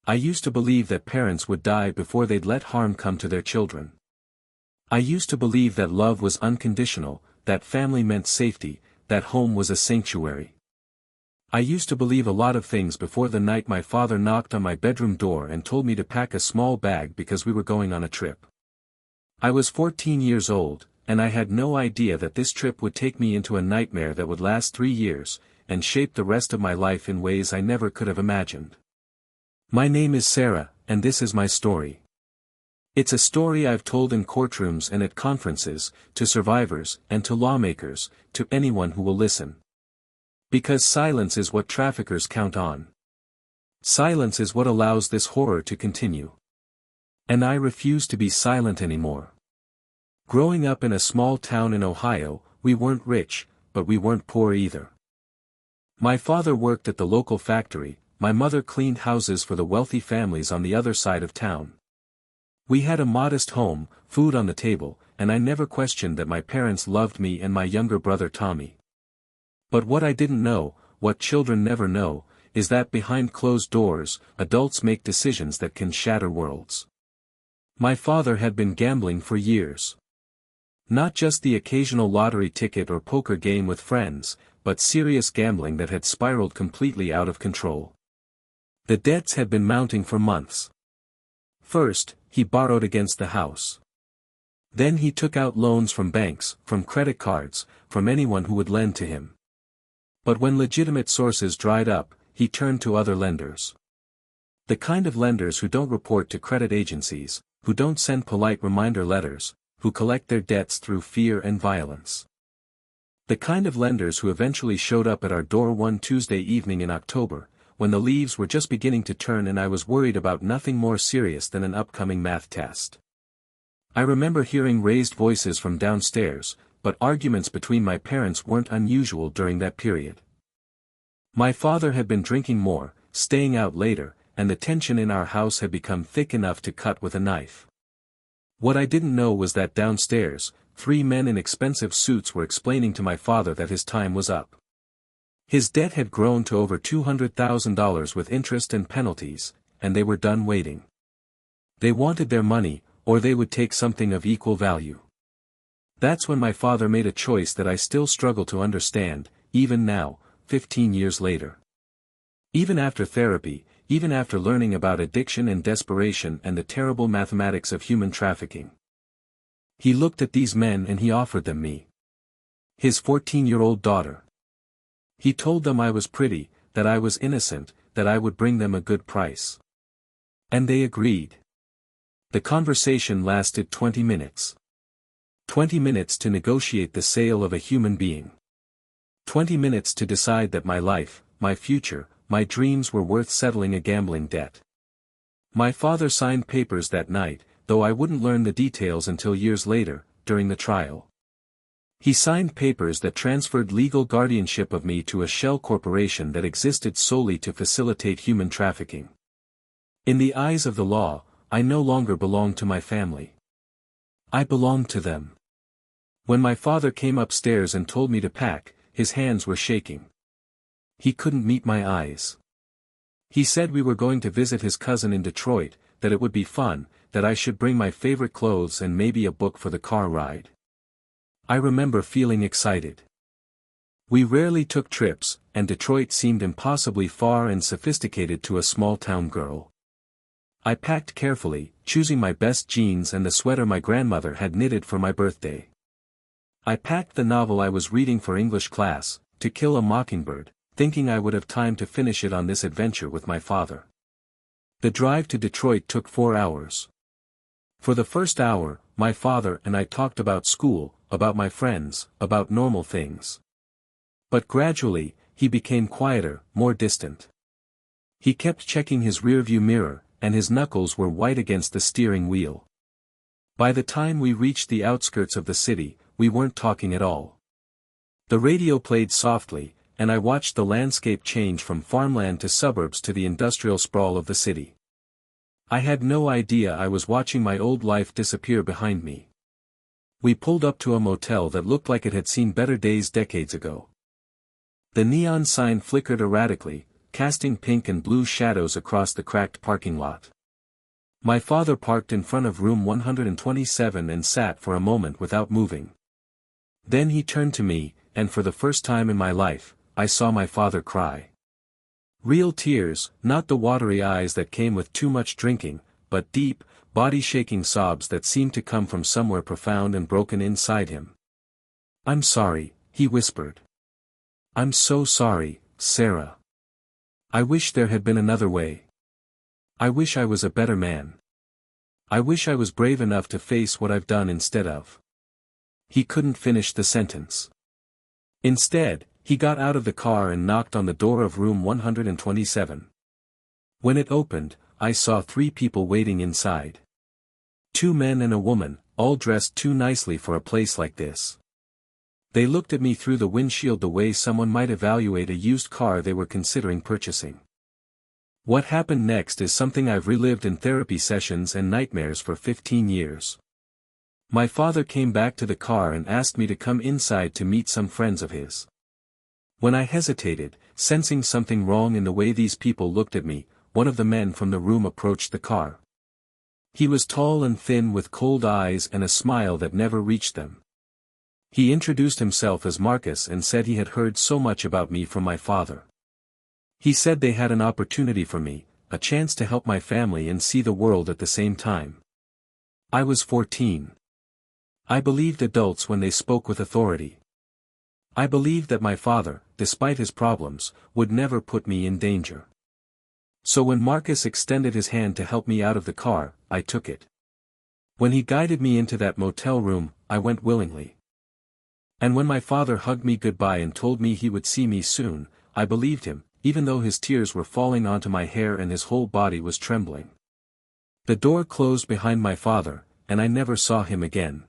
I used to believe that parents would die before they'd let harm come to their children. I used to believe that love was unconditional, that family meant safety, that home was a sanctuary. I used to believe a lot of things before the night my father knocked on my bedroom door and told me to pack a small bag because we were going on a trip. I was 14 years old, and I had no idea that this trip would take me into a nightmare that would last 3 years, and shape the rest of my life in ways I never could have imagined. My name is Sarah, and this is my story. It's a story I've told in courtrooms and at conferences, to survivors, and to lawmakers, to anyone who will listen. Because silence is what traffickers count on. Silence is what allows this horror to continue. And I refuse to be silent anymore. Growing up in a small town in Ohio, we weren't rich, but we weren't poor either. My father worked at the local factory, my mother cleaned houses for the wealthy families on the other side of town. We had a modest home, food on the table, and I never questioned that my parents loved me and my younger brother Tommy. But what I didn't know, what children never know, is that behind closed doors, adults make decisions that can shatter worlds. My father had been gambling for years. Not just the occasional lottery ticket or poker game with friends, but serious gambling that had spiraled completely out of control. The debts had been mounting for months. First, he borrowed against the house. Then he took out loans from banks, from credit cards, from anyone who would lend to him. But when legitimate sources dried up, he turned to other lenders. The kind of lenders who don't report to credit agencies, who don't send polite reminder letters, who collect their debts through fear and violence. The kind of lenders who eventually showed up at our door one Tuesday evening in October, when the leaves were just beginning to turn and I was worried about nothing more serious than an upcoming math test. I remember hearing raised voices from downstairs, but arguments between my parents weren't unusual during that period. My father had been drinking more, staying out later, and the tension in our house had become thick enough to cut with a knife. What I didn't know was that downstairs, 3 men in expensive suits were explaining to my father that his time was up. His debt had grown to over $200,000 with interest and penalties, and they were done waiting. They wanted their money, or they would take something of equal value. That's when my father made a choice that I still struggle to understand, even now, 15 years later. Even after therapy, even after learning about addiction and desperation and the terrible mathematics of human trafficking. He looked at these men and he offered them me. His 14-year-old daughter. He told them I was pretty, that I was innocent, that I would bring them a good price. And they agreed. The conversation lasted 20 minutes. 20 minutes to negotiate the sale of a human being. 20 minutes to decide that my life, my future, my dreams were worth settling a gambling debt. My father signed papers that night, though I wouldn't learn the details until years later, during the trial. He signed papers that transferred legal guardianship of me to a shell corporation that existed solely to facilitate human trafficking. In the eyes of the law, I no longer belonged to my family. I belonged to them. When my father came upstairs and told me to pack, his hands were shaking. He couldn't meet my eyes. He said we were going to visit his cousin in Detroit, that it would be fun, that I should bring my favorite clothes and maybe a book for the car ride. I remember feeling excited. We rarely took trips, and Detroit seemed impossibly far and sophisticated to a small-town girl. I packed carefully, choosing my best jeans and the sweater my grandmother had knitted for my birthday. I packed the novel I was reading for English class, To Kill a Mockingbird, thinking I would have time to finish it on this adventure with my father. The drive to Detroit took 4 hours. For the first hour, my father and I talked about school, about my friends, about normal things. But gradually, he became quieter, more distant. He kept checking his rearview mirror, and his knuckles were white against the steering wheel. By the time we reached the outskirts of the city, we weren't talking at all. The radio played softly, and I watched the landscape change from farmland to suburbs to the industrial sprawl of the city. I had no idea I was watching my old life disappear behind me. We pulled up to a motel that looked like it had seen better days decades ago. The neon sign flickered erratically, casting pink and blue shadows across the cracked parking lot. My father parked in front of room 127 and sat for a moment without moving. Then he turned to me, and for the first time in my life, I saw my father cry. Real tears, not the watery eyes that came with too much drinking, but deep, body-shaking sobs that seemed to come from somewhere profound and broken inside him. "I'm sorry," he whispered. "I'm so sorry, Sarah. I wish there had been another way. I wish I was a better man. I wish I was brave enough to face what I've done instead of." He couldn't finish the sentence. Instead, he got out of the car and knocked on the door of room 127. When it opened, I saw 3 people waiting inside. 2 men and a woman, all dressed too nicely for a place like this. They looked at me through the windshield the way someone might evaluate a used car they were considering purchasing. What happened next is something I've relived in therapy sessions and nightmares for 15 years. My father came back to the car and asked me to come inside to meet some friends of his. When I hesitated, sensing something wrong in the way these people looked at me, one of the men from the room approached the car. He was tall and thin with cold eyes and a smile that never reached them. He introduced himself as Marcus and said he had heard so much about me from my father. He said they had an opportunity for me, a chance to help my family and see the world at the same time. I was 14. I believed adults when they spoke with authority. I believed that my father, despite his problems, would never put me in danger. So when Marcus extended his hand to help me out of the car, I took it. When he guided me into that motel room, I went willingly. And when my father hugged me goodbye and told me he would see me soon, I believed him, even though his tears were falling onto my hair and his whole body was trembling. The door closed behind my father, and I never saw him again.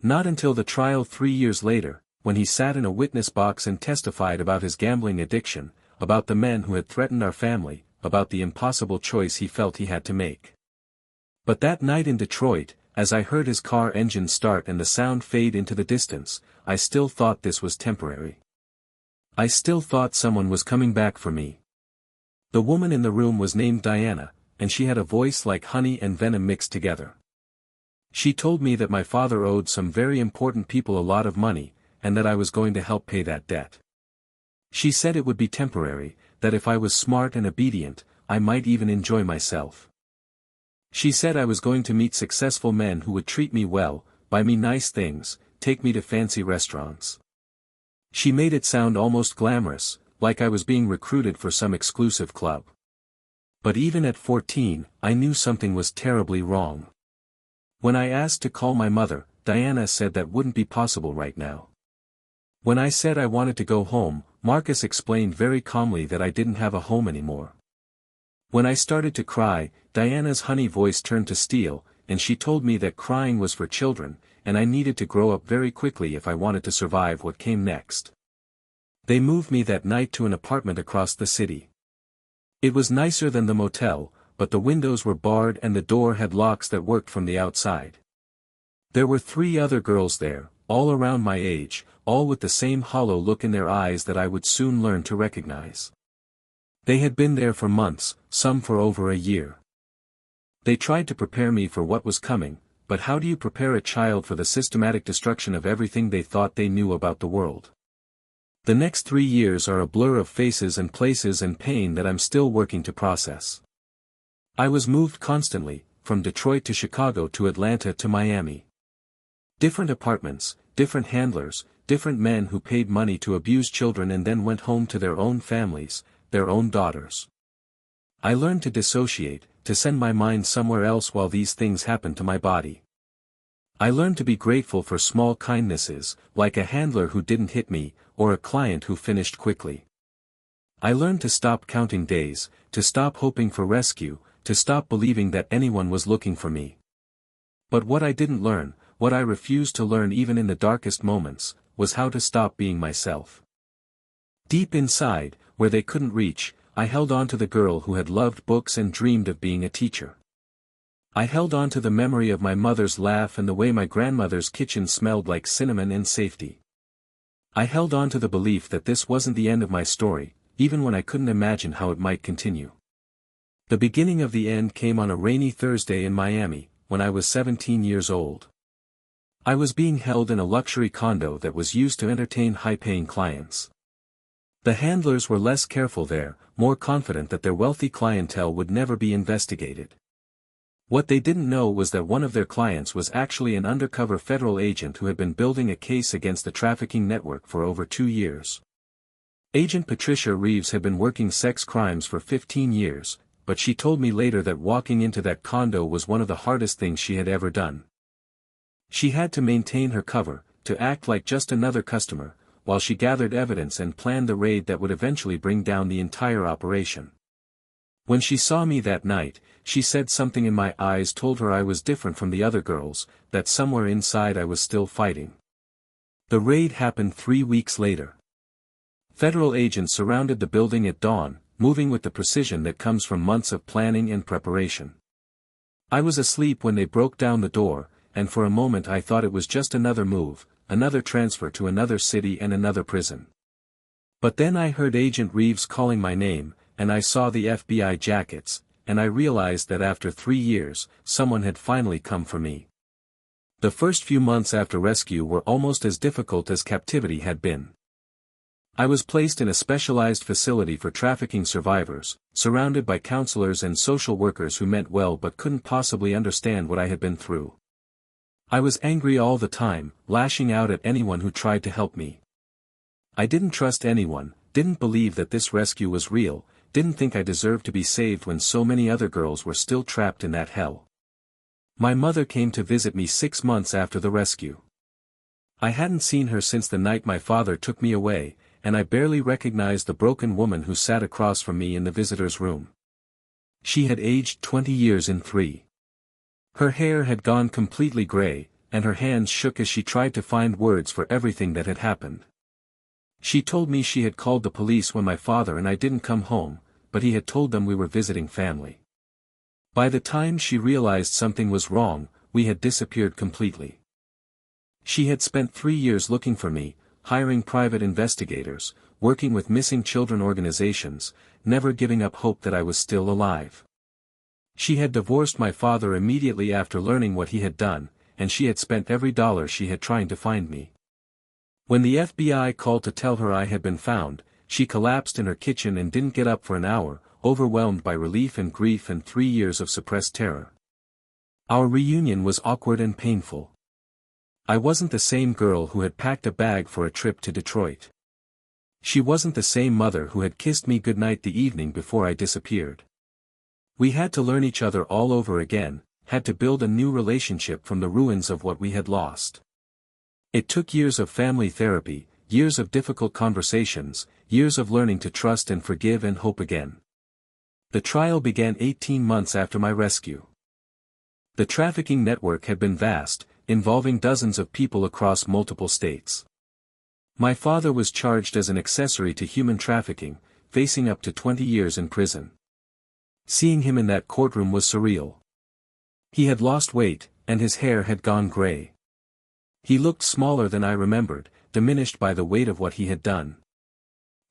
Not until the trial 3 years later, when he sat in a witness box and testified about his gambling addiction, about the men who had threatened our family, about the impossible choice he felt he had to make. But that night in Detroit, as I heard his car engine start and the sound fade into the distance, I still thought this was temporary. I still thought someone was coming back for me. The woman in the room was named Diana, and she had a voice like honey and venom mixed together. She told me that my father owed some very important people a lot of money, and that I was going to help pay that debt. She said it would be temporary, that if I was smart and obedient, I might even enjoy myself. She said I was going to meet successful men who would treat me well, buy me nice things, take me to fancy restaurants. She made it sound almost glamorous, like I was being recruited for some exclusive club. But even at 14, I knew something was terribly wrong. When I asked to call my mother, Diana said that wouldn't be possible right now. When I said I wanted to go home, Marcus explained very calmly that I didn't have a home anymore. When I started to cry, Diana's honey voice turned to steel, and she told me that crying was for children, and I needed to grow up very quickly if I wanted to survive what came next. They moved me that night to an apartment across the city. It was nicer than the motel, but the windows were barred and the door had locks that worked from the outside. There were 3 other girls there, all around my age, all with the same hollow look in their eyes that I would soon learn to recognize. They had been there for months, some for over a year. They tried to prepare me for what was coming, but how do you prepare a child for the systematic destruction of everything they thought they knew about the world? The next 3 years are a blur of faces and places and pain that I'm still working to process. I was moved constantly, from Detroit to Chicago to Atlanta to Miami. Different apartments, different handlers, different men who paid money to abuse children and then went home to their own families, their own daughters. I learned to dissociate, to send my mind somewhere else while these things happened to my body. I learned to be grateful for small kindnesses, like a handler who didn't hit me, or a client who finished quickly. I learned to stop counting days, to stop hoping for rescue, to stop believing that anyone was looking for me. But what I didn't learn, what I refused to learn even in the darkest moments, was how to stop being myself. Deep inside, where they couldn't reach, I held on to the girl who had loved books and dreamed of being a teacher. I held on to the memory of my mother's laugh and the way my grandmother's kitchen smelled like cinnamon and safety. I held on to the belief that this wasn't the end of my story, even when I couldn't imagine how it might continue. The beginning of the end came on a rainy Thursday in Miami, when I was 17 years old. I was being held in a luxury condo that was used to entertain high-paying clients. The handlers were less careful there, more confident that their wealthy clientele would never be investigated. What they didn't know was that one of their clients was actually an undercover federal agent who had been building a case against the trafficking network for over 2 years. Agent Patricia Reeves had been working sex crimes for 15 years, but she told me later that walking into that condo was one of the hardest things she had ever done. She had to maintain her cover, to act like just another customer, while she gathered evidence and planned the raid that would eventually bring down the entire operation. When she saw me that night, she said something in my eyes told her I was different from the other girls, that somewhere inside I was still fighting. The raid happened 3 weeks later. Federal agents surrounded the building at dawn, moving with the precision that comes from months of planning and preparation. I was asleep when they broke down the door, and for a moment I thought it was just another move, another transfer to another city and another prison. But then I heard Agent Reeves calling my name, and I saw the FBI jackets, and I realized that after 3 years, someone had finally come for me. The first few months after rescue were almost as difficult as captivity had been. I was placed in a specialized facility for trafficking survivors, surrounded by counselors and social workers who meant well but couldn't possibly understand what I had been through. I was angry all the time, lashing out at anyone who tried to help me. I didn't trust anyone, didn't believe that this rescue was real, didn't think I deserved to be saved when so many other girls were still trapped in that hell. My mother came to visit me 6 months after the rescue. I hadn't seen her since the night my father took me away, and I barely recognized the broken woman who sat across from me in the visitor's room. She had aged 20 years in 3. Her hair had gone completely gray, and her hands shook as she tried to find words for everything that had happened. She told me she had called the police when my father and I didn't come home, but he had told them we were visiting family. By the time she realized something was wrong, we had disappeared completely. She had spent 3 years looking for me, hiring private investigators, working with missing children organizations, never giving up hope that I was still alive. She had divorced my father immediately after learning what he had done, and she had spent every dollar she had trying to find me. When the FBI called to tell her I had been found, she collapsed in her kitchen and didn't get up for an hour, overwhelmed by relief and grief and 3 years of suppressed terror. Our reunion was awkward and painful. I wasn't the same girl who had packed a bag for a trip to Detroit. She wasn't the same mother who had kissed me goodnight the evening before I disappeared. We had to learn each other all over again, had to build a new relationship from the ruins of what we had lost. It took years of family therapy, years of difficult conversations, years of learning to trust and forgive and hope again. The trial began 18 months after my rescue. The trafficking network had been vast, involving dozens of people across multiple states. My father was charged as an accessory to human trafficking, facing up to 20 years in prison. Seeing him in that courtroom was surreal. He had lost weight, and his hair had gone gray. He looked smaller than I remembered, diminished by the weight of what he had done.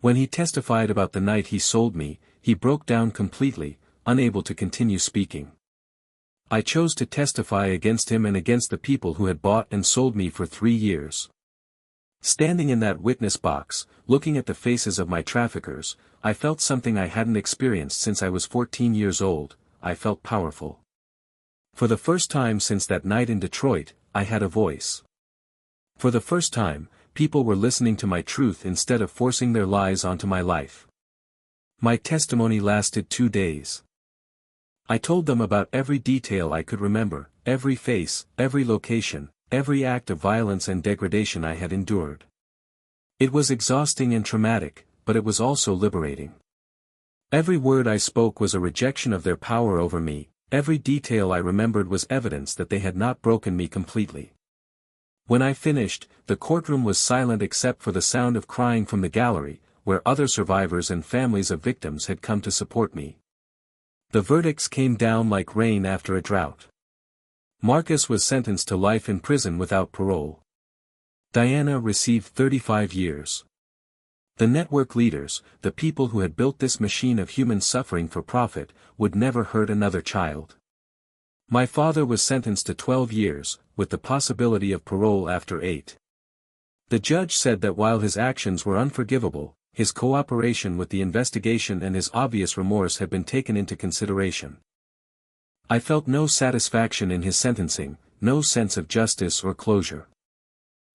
When he testified about the night he sold me, he broke down completely, unable to continue speaking. I chose to testify against him and against the people who had bought and sold me for 3 years. Standing in that witness box, looking at the faces of my traffickers, I felt something I hadn't experienced since I was 14 years old. I felt powerful. For the first time since that night in Detroit, I had a voice. For the first time, people were listening to my truth instead of forcing their lies onto my life. My testimony lasted 2 days. I told them about every detail I could remember, every face, every location, every act of violence and degradation I had endured. It was exhausting and traumatic, but it was also liberating. Every word I spoke was a rejection of their power over me, every detail I remembered was evidence that they had not broken me completely. When I finished, the courtroom was silent except for the sound of crying from the gallery, where other survivors and families of victims had come to support me. The verdicts came down like rain after a drought. Marcus was sentenced to life in prison without parole. Diana received 35 years. The network leaders, the people who had built this machine of human suffering for profit, would never hurt another child. My father was sentenced to 12 years, with the possibility of parole after 8. The judge said that while his actions were unforgivable, his cooperation with the investigation and his obvious remorse had been taken into consideration. I felt no satisfaction in his sentencing, no sense of justice or closure.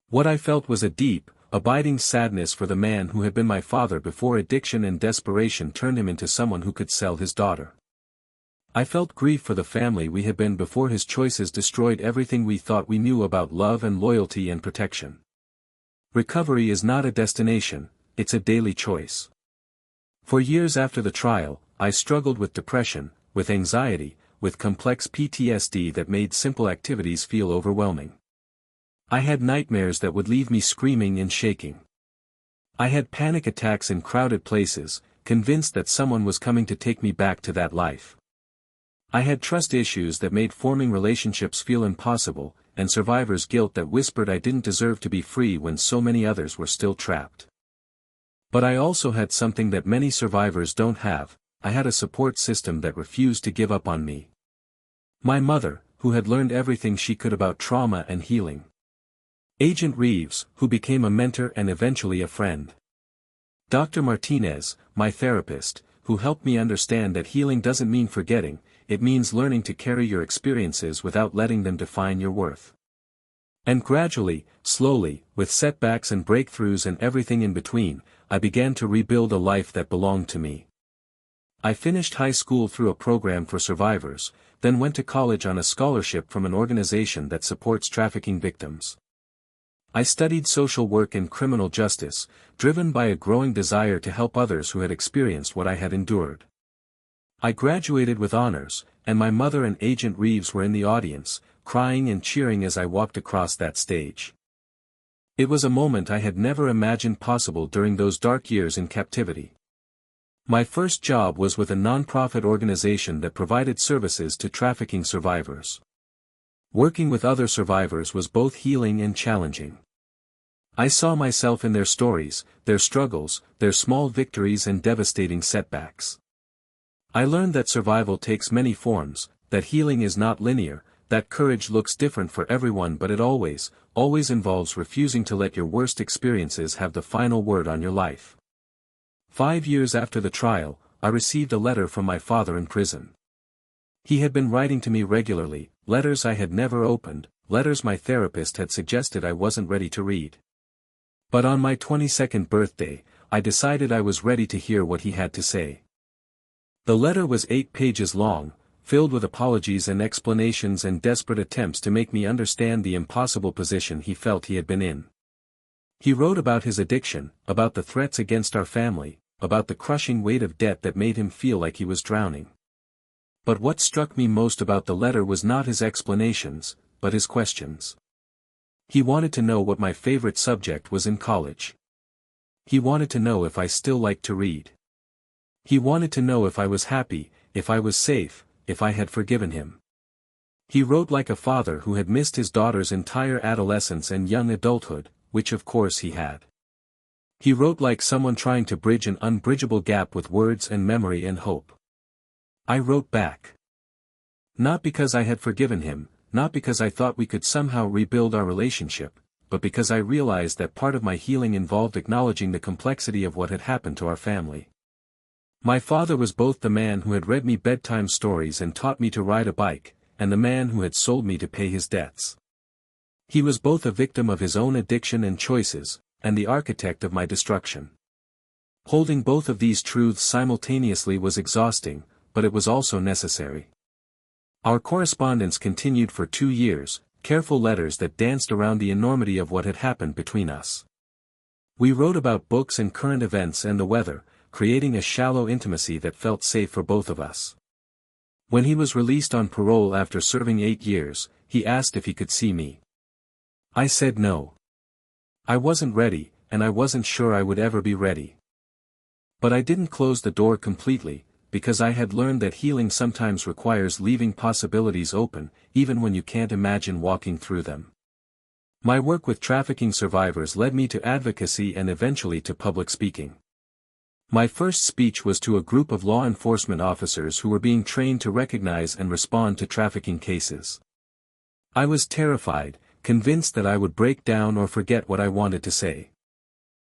What I felt was a deep, abiding sadness for the man who had been my father before addiction and desperation turned him into someone who could sell his daughter. I felt grief for the family we had been before his choices destroyed everything we thought we knew about love and loyalty and protection. Recovery is not a destination, it's a daily choice. For years after the trial, I struggled with depression, with anxiety, with complex PTSD that made simple activities feel overwhelming. I had nightmares that would leave me screaming and shaking. I had panic attacks in crowded places, convinced that someone was coming to take me back to that life. I had trust issues that made forming relationships feel impossible, and survivor's guilt that whispered I didn't deserve to be free when so many others were still trapped. But I also had something that many survivors don't have. I had a support system that refused to give up on me. My mother, who had learned everything she could about trauma and healing. Agent Reeves, who became a mentor and eventually a friend. Dr. Martinez, my therapist, who helped me understand that healing doesn't mean forgetting, it means learning to carry your experiences without letting them define your worth. And gradually, slowly, with setbacks and breakthroughs and everything in between, I began to rebuild a life that belonged to me. I finished high school through a program for survivors, then went to college on a scholarship from an organization that supports trafficking victims. I studied social work and criminal justice, driven by a growing desire to help others who had experienced what I had endured. I graduated with honors, and my mother and Agent Reeves were in the audience, crying and cheering as I walked across that stage. It was a moment I had never imagined possible during those dark years in captivity. My first job was with a non-profit organization that provided services to trafficking survivors. Working with other survivors was both healing and challenging. I saw myself in their stories, their struggles, their small victories and devastating setbacks. I learned that survival takes many forms, that healing is not linear, that courage looks different for everyone, but it always involves refusing to let your worst experiences have the final word on your life. 5 years after the trial, I received a letter from my father in prison. He had been writing to me regularly, letters I had never opened, letters my therapist had suggested I wasn't ready to read. But on my 22nd birthday, I decided I was ready to hear what he had to say. The letter was 8 pages long, filled with apologies and explanations and desperate attempts to make me understand the impossible position he felt he had been in. He wrote about his addiction, about the threats against our family, about the crushing weight of debt that made him feel like he was drowning. But what struck me most about the letter was not his explanations, but his questions. He wanted to know what my favorite subject was in college. He wanted to know if I still liked to read. He wanted to know if I was happy, if I was safe, if I had forgiven him. He wrote like a father who had missed his daughter's entire adolescence and young adulthood, which of course he had. He wrote like someone trying to bridge an unbridgeable gap with words and memory and hope. I wrote back. Not because I had forgiven him, not because I thought we could somehow rebuild our relationship, but because I realized that part of my healing involved acknowledging the complexity of what had happened to our family. My father was both the man who had read me bedtime stories and taught me to ride a bike, and the man who had sold me to pay his debts. He was both a victim of his own addiction and choices, and the architect of my destruction. Holding both of these truths simultaneously was exhausting, but it was also necessary. Our correspondence continued for 2 years, careful letters that danced around the enormity of what had happened between us. We wrote about books and current events and the weather, creating a shallow intimacy that felt safe for both of us. When he was released on parole after serving 8 years, he asked if he could see me. I said no. I wasn't ready, and I wasn't sure I would ever be ready. But I didn't close the door completely, because I had learned that healing sometimes requires leaving possibilities open, even when you can't imagine walking through them. My work with trafficking survivors led me to advocacy and eventually to public speaking. My first speech was to a group of law enforcement officers who were being trained to recognize and respond to trafficking cases. I was terrified, convinced that I would break down or forget what I wanted to say.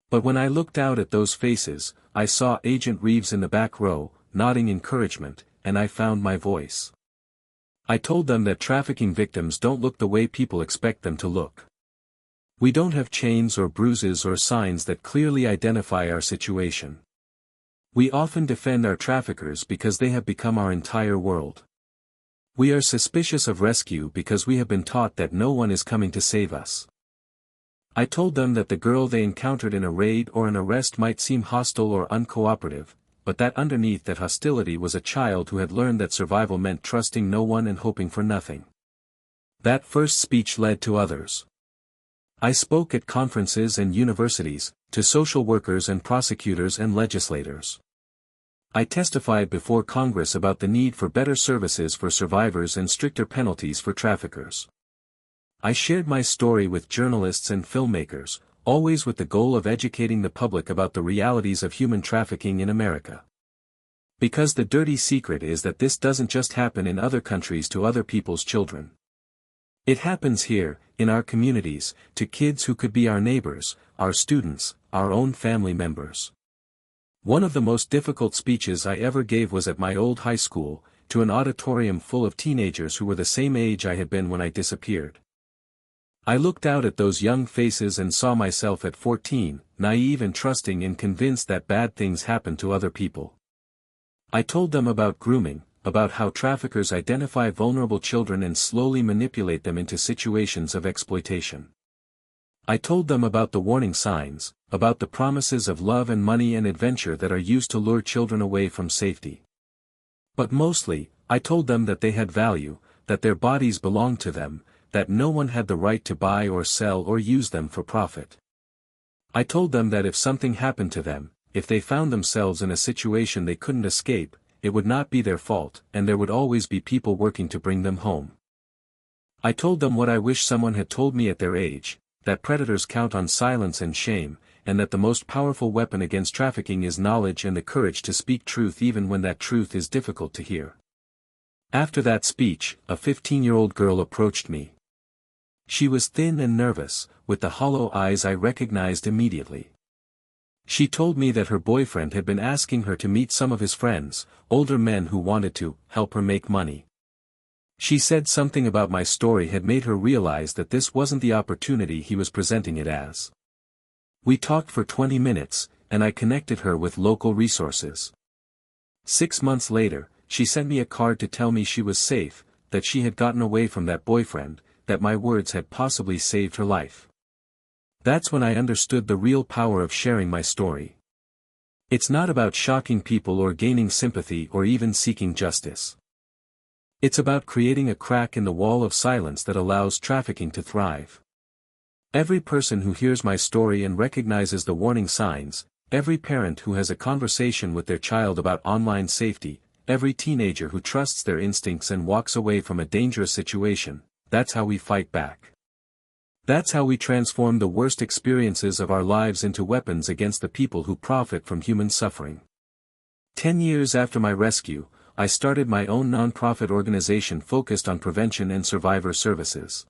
But when I looked out at those faces, I saw Agent Reeves in the back row, nodding encouragement, and I found my voice. I told them that trafficking victims don't look the way people expect them to look. We don't have chains or bruises or signs that clearly identify our situation. We often defend our traffickers because they have become our entire world. We are suspicious of rescue because we have been taught that no one is coming to save us. I told them that the girl they encountered in a raid or an arrest might seem hostile or uncooperative, but that underneath that hostility was a child who had learned that survival meant trusting no one and hoping for nothing. That first speech led to others. I spoke at conferences and universities, to social workers and prosecutors and legislators. I testified before Congress about the need for better services for survivors and stricter penalties for traffickers. I shared my story with journalists and filmmakers, always with the goal of educating the public about the realities of human trafficking in America. Because the dirty secret is that this doesn't just happen in other countries to other people's children. It happens here, in our communities, to kids who could be our neighbors, our students, our own family members. One of the most difficult speeches I ever gave was at my old high school, to an auditorium full of teenagers who were the same age I had been when I disappeared. I looked out at those young faces and saw myself at 14, naive and trusting and convinced that bad things happen to other people. I told them about grooming, about how traffickers identify vulnerable children and slowly manipulate them into situations of exploitation. I told them about the warning signs, about the promises of love and money and adventure that are used to lure children away from safety. But mostly, I told them that they had value, that their bodies belonged to them, that no one had the right to buy or sell or use them for profit. I told them that if something happened to them, if they found themselves in a situation they couldn't escape, it would not be their fault, and there would always be people working to bring them home. I told them what I wish someone had told me at their age, that predators count on silence and shame, and that the most powerful weapon against trafficking is knowledge and the courage to speak truth even when that truth is difficult to hear. After that speech, a 15-year-old girl approached me. She was thin and nervous, with the hollow eyes I recognized immediately. She told me that her boyfriend had been asking her to meet some of his friends, older men who wanted to help her make money. She said something about my story had made her realize that this wasn't the opportunity he was presenting it as. We talked for 20 minutes, and I connected her with local resources. 6 months later, she sent me a card to tell me she was safe, that she had gotten away from that boyfriend, that my words had possibly saved her life. That's when I understood the real power of sharing my story. It's not about shocking people or gaining sympathy or even seeking justice. It's about creating a crack in the wall of silence that allows trafficking to thrive. Every person who hears my story and recognizes the warning signs, every parent who has a conversation with their child about online safety, every teenager who trusts their instincts and walks away from a dangerous situation, that's how we fight back. That's how we transform the worst experiences of our lives into weapons against the people who profit from human suffering. 10 years after my rescue, I started my own nonprofit organization focused on prevention and survivor services.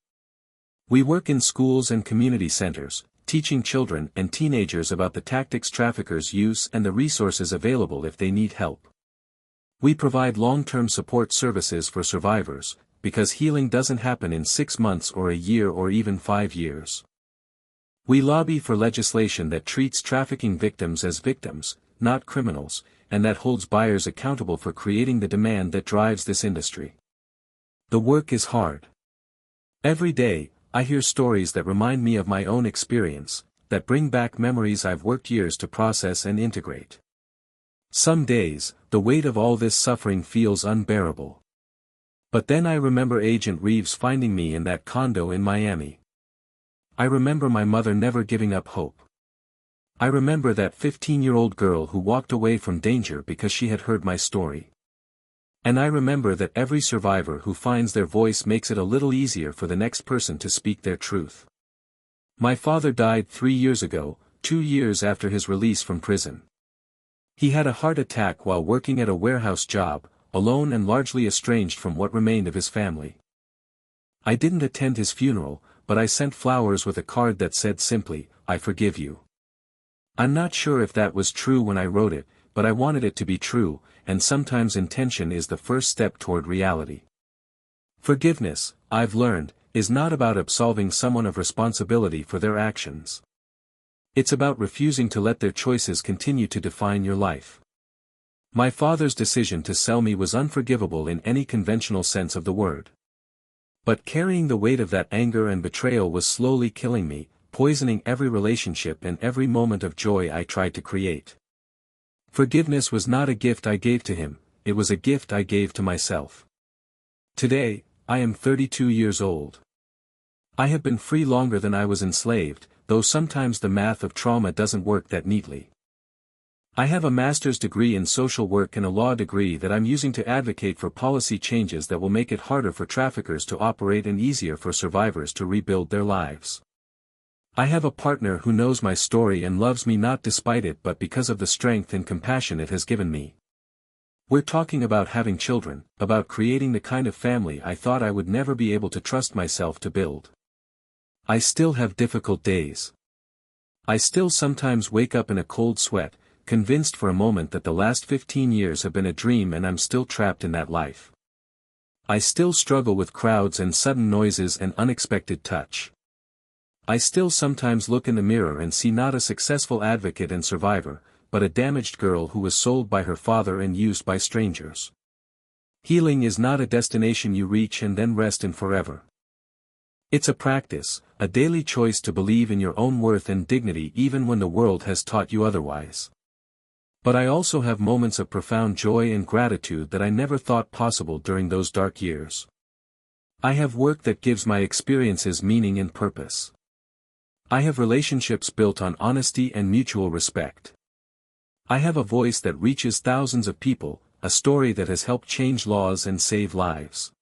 We work in schools and community centers, teaching children and teenagers about the tactics traffickers use and the resources available if they need help. We provide long-term support services for survivors, because healing doesn't happen in 6 months or a year or even 5 years. We lobby for legislation that treats trafficking victims as victims, not criminals, and that holds buyers accountable for creating the demand that drives this industry. The work is hard. Every day, I hear stories that remind me of my own experience, that bring back memories I've worked years to process and integrate. Some days, the weight of all this suffering feels unbearable. But then I remember Agent Reeves finding me in that condo in Miami. I remember my mother never giving up hope. I remember that 15-year-old girl who walked away from danger because she had heard my story. And I remember that every survivor who finds their voice makes it a little easier for the next person to speak their truth. My father died 3 years ago, 2 years after his release from prison. He had a heart attack while working at a warehouse job, alone and largely estranged from what remained of his family. I didn't attend his funeral, but I sent flowers with a card that said simply, "I forgive you." I'm not sure if that was true when I wrote it, but I wanted it to be true, and sometimes intention is the first step toward reality. Forgiveness, I've learned, is not about absolving someone of responsibility for their actions. It's about refusing to let their choices continue to define your life. My father's decision to sell me was unforgivable in any conventional sense of the word. But carrying the weight of that anger and betrayal was slowly killing me, poisoning every relationship and every moment of joy I tried to create. Forgiveness was not a gift I gave to him, it was a gift I gave to myself. Today, I am 32 years old. I have been free longer than I was enslaved, though sometimes the math of trauma doesn't work that neatly. I have a master's degree in social work and a law degree that I'm using to advocate for policy changes that will make it harder for traffickers to operate and easier for survivors to rebuild their lives. I have a partner who knows my story and loves me not despite it but because of the strength and compassion it has given me. We're talking about having children, about creating the kind of family I thought I would never be able to trust myself to build. I still have difficult days. I still sometimes wake up in a cold sweat, convinced for a moment that the last 15 years have been a dream and I'm still trapped in that life. I still struggle with crowds and sudden noises and unexpected touch. I still sometimes look in the mirror and see not a successful advocate and survivor, but a damaged girl who was sold by her father and used by strangers. Healing is not a destination you reach and then rest in forever. It's a practice, a daily choice to believe in your own worth and dignity even when the world has taught you otherwise. But I also have moments of profound joy and gratitude that I never thought possible during those dark years. I have work that gives my experiences meaning and purpose. I have relationships built on honesty and mutual respect. I have a voice that reaches thousands of people, a story that has helped change laws and save lives.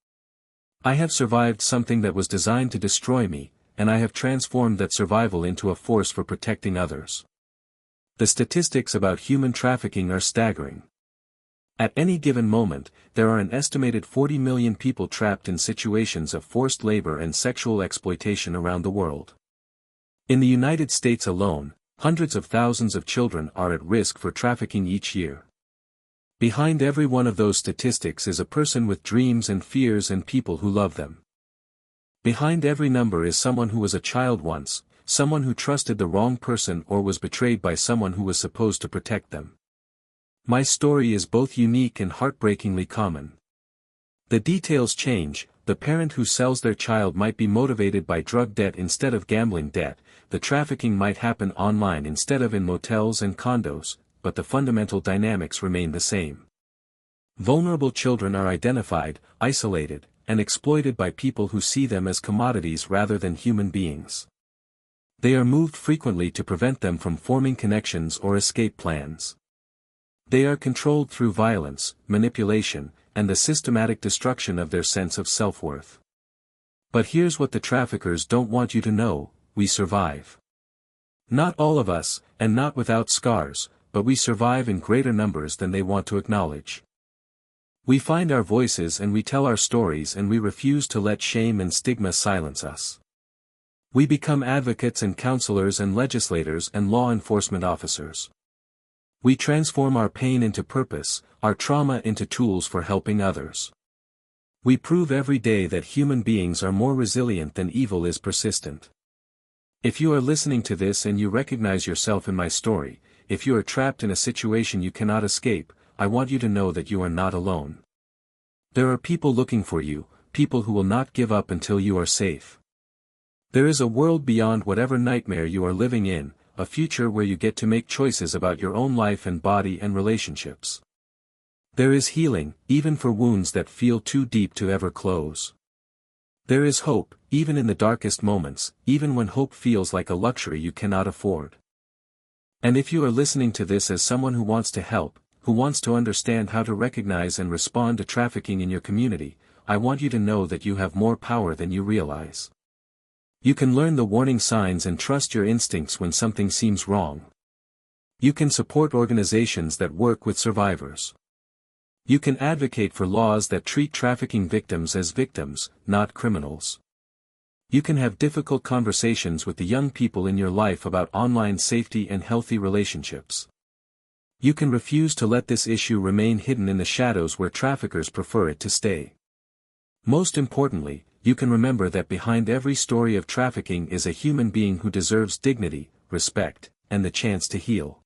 I have survived something that was designed to destroy me, and I have transformed that survival into a force for protecting others. The statistics about human trafficking are staggering. At any given moment, there are an estimated 40 million people trapped in situations of forced labor and sexual exploitation around the world. In the United States alone, hundreds of thousands of children are at risk for trafficking each year. Behind every one of those statistics is a person with dreams and fears and people who love them. Behind every number is someone who was a child once, someone who trusted the wrong person or was betrayed by someone who was supposed to protect them. My story is both unique and heartbreakingly common. The details change. The parent who sells their child might be motivated by drug debt instead of gambling debt, the trafficking might happen online instead of in motels and condos, but the fundamental dynamics remain the same. Vulnerable children are identified, isolated, and exploited by people who see them as commodities rather than human beings. They are moved frequently to prevent them from forming connections or escape plans. They are controlled through violence, manipulation, and the systematic destruction of their sense of self-worth. But here's what the traffickers don't want you to know: we survive. Not all of us, and not without scars, but we survive in greater numbers than they want to acknowledge. We find our voices and we tell our stories and we refuse to let shame and stigma silence us. We become advocates and counselors and legislators and law enforcement officers. We transform our pain into purpose, our trauma into tools for helping others. We prove every day that human beings are more resilient than evil is persistent. If you are listening to this and you recognize yourself in my story, if you are trapped in a situation you cannot escape, I want you to know that you are not alone. There are people looking for you, people who will not give up until you are safe. There is a world beyond whatever nightmare you are living in, a future where you get to make choices about your own life and body and relationships. There is healing, even for wounds that feel too deep to ever close. There is hope, even in the darkest moments, even when hope feels like a luxury you cannot afford. And if you are listening to this as someone who wants to help, who wants to understand how to recognize and respond to trafficking in your community, I want you to know that you have more power than you realize. You can learn the warning signs and trust your instincts when something seems wrong. You can support organizations that work with survivors. You can advocate for laws that treat trafficking victims as victims, not criminals. You can have difficult conversations with the young people in your life about online safety and healthy relationships. You can refuse to let this issue remain hidden in the shadows where traffickers prefer it to stay. Most importantly, you can remember that behind every story of trafficking is a human being who deserves dignity, respect, and the chance to heal.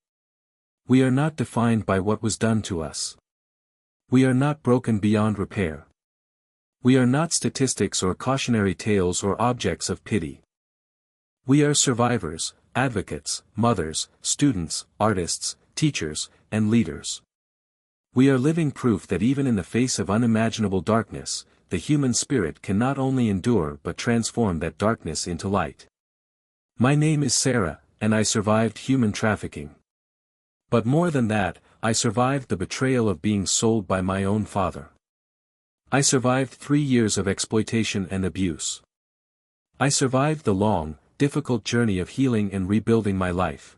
We are not defined by what was done to us. We are not broken beyond repair. We are not statistics or cautionary tales or objects of pity. We are survivors, advocates, mothers, students, artists, teachers, and leaders. We are living proof that even in the face of unimaginable darkness, the human spirit can not only endure but transform that darkness into light. My name is Sarah, and I survived human trafficking. But more than that, I survived the betrayal of being sold by my own father. I survived 3 years of exploitation and abuse. I survived the long, difficult journey of healing and rebuilding my life.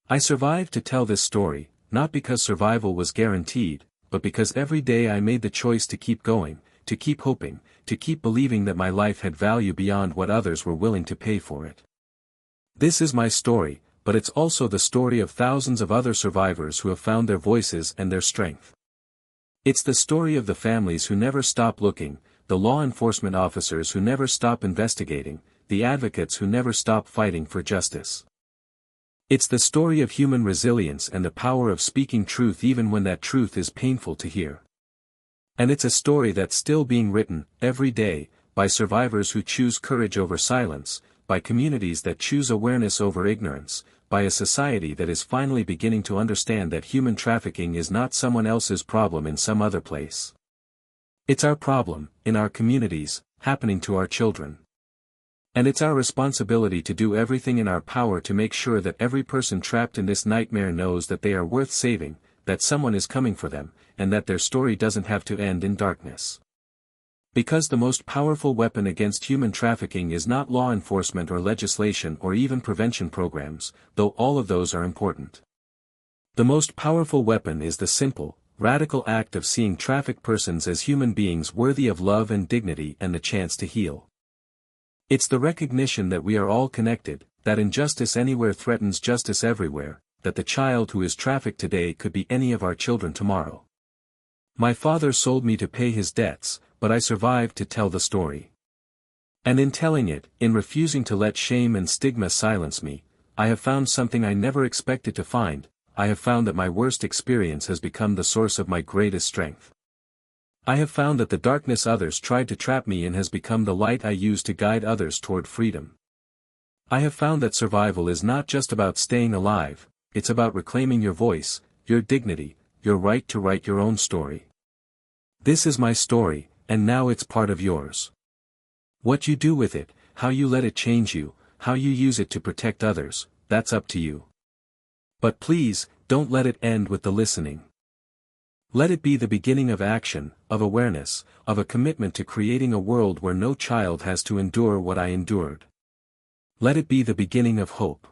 I survived to tell this story, not because survival was guaranteed, but because every day I made the choice to keep going, to keep hoping, to keep believing that my life had value beyond what others were willing to pay for it. This is my story, but it's also the story of thousands of other survivors who have found their voices and their strength. It's the story of the families who never stop looking, the law enforcement officers who never stop investigating, the advocates who never stop fighting for justice. It's the story of human resilience and the power of speaking truth even when that truth is painful to hear. And it's a story that's still being written, every day, by survivors who choose courage over silence, by communities that choose awareness over ignorance, by a society that is finally beginning to understand that human trafficking is not someone else's problem in some other place. It's our problem, in our communities, happening to our children. And it's our responsibility to do everything in our power to make sure that every person trapped in this nightmare knows that they are worth saving, that someone is coming for them, and that their story doesn't have to end in darkness. Because the most powerful weapon against human trafficking is not law enforcement or legislation or even prevention programs, though all of those are important. The most powerful weapon is the simple, radical act of seeing trafficked persons as human beings worthy of love and dignity and the chance to heal. It's the recognition that we are all connected, that injustice anywhere threatens justice everywhere, that the child who is trafficked today could be any of our children tomorrow. My father sold me to pay his debts, but I survived to tell the story. And in telling it, in refusing to let shame and stigma silence me, I have found something I never expected to find. I have found that my worst experience has become the source of my greatest strength. I have found that the darkness others tried to trap me in has become the light I use to guide others toward freedom. I have found that survival is not just about staying alive, it's about reclaiming your voice, your dignity, your right to write your own story. This is my story, and now it's part of yours. What you do with it, how you let it change you, how you use it to protect others, that's up to you. But please, don't let it end with the listening. Let it be the beginning of action, of awareness, of a commitment to creating a world where no child has to endure what I endured. Let it be the beginning of hope.